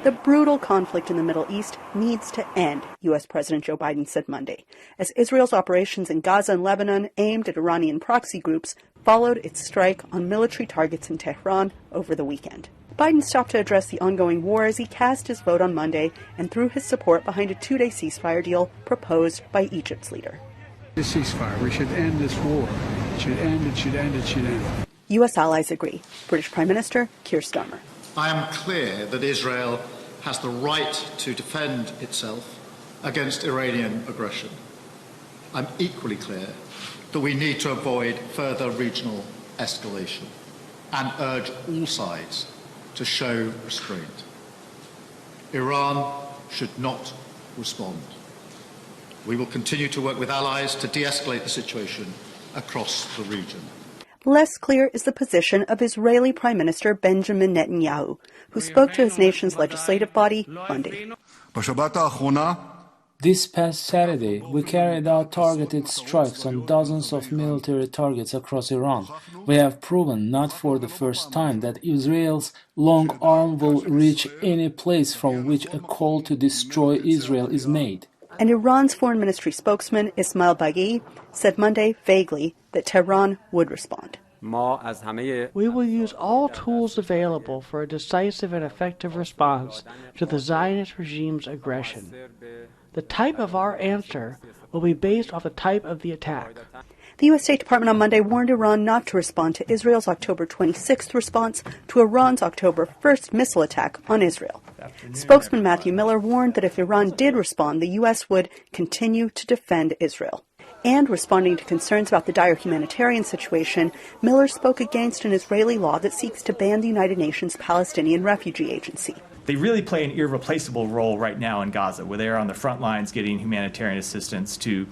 The brutal conflict in the Middle East needs to end, U.S. President Joe Biden said Monday, as Israel's operations in Gaza and Lebanon aimed at Iranian proxy groups followed its strike on military targets in Tehran over the weekend. Biden stopped to address the ongoing war as he cast his vote on Monday and threw his support behind a two-day ceasefire deal proposed by Egypt's leader. The ceasefire. We should end this war. It should end, it should end, it should end. U.S. allies agree. British Prime Minister Keir Starmer. I am clear that Israel has the right to defend itself against Iranian aggression. I'm equally clear that we need to avoid further regional escalation and urge all sides to show restraint. Iran should not respond. We will continue to work with allies to de-escalate the situation across the region. Less clear is the position of Israeli Prime Minister Benjamin Netanyahu, who spoke to his nation's legislative body Monday. This past Saturday, we carried out targeted strikes on dozens of military targets across Iran. We have proven, not for the first time, that Israel's long arm will reach any place from which a call to destroy Israel is made. And Iran's foreign ministry spokesman Ismail Baghei said Monday vaguely that Tehran would respond. We will use all tools available for a decisive and effective response to the Zionist regime's aggression. The type of our answer will be based off the type of the attack. The U.S. State Department on Monday warned Iran not to respond to Israel's October 26th response to Iran's October 1st missile attack on Israel. Spokesman Matthew Miller warned that if Iran did respond, the U.S. would continue to defend Israel. And responding to concerns about the dire humanitarian situation, Miller spoke against an Israeli law that seeks to ban the United Nations Palestinian Refugee Agency. They really play an irreplaceable role right now in Gaza, where they are on the front lines getting humanitarian assistance to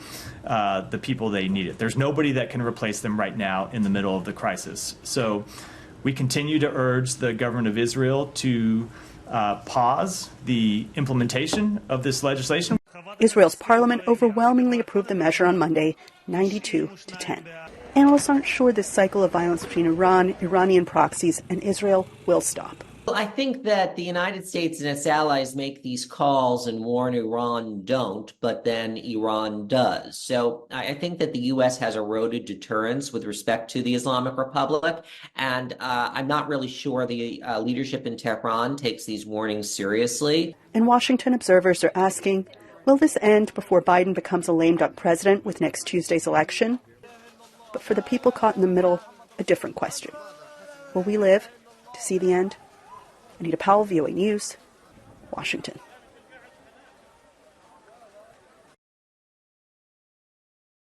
the people they need it. There's nobody that can replace them right now in the middle of the crisis. So we continue to urge the government of Israel to pause the implementation of this legislation. Israel's parliament overwhelmingly approved the measure on Monday, 92-10. Analysts aren't sure this cycle of violence between Iran, Iranian proxies, and Israel will stop. Well, I think that the United States and its allies make these calls and warn Iran don't, but then Iran does. So I think that the U.S. has eroded deterrence with respect to the Islamic Republic, and I'm not really sure the leadership in Tehran takes these warnings seriously. In Washington, observers are asking, will this end before Biden becomes a lame duck president with next Tuesday's election? But for the people caught in the middle, a different question. Will we live to see the end? Anita Powell, VOA News, Washington.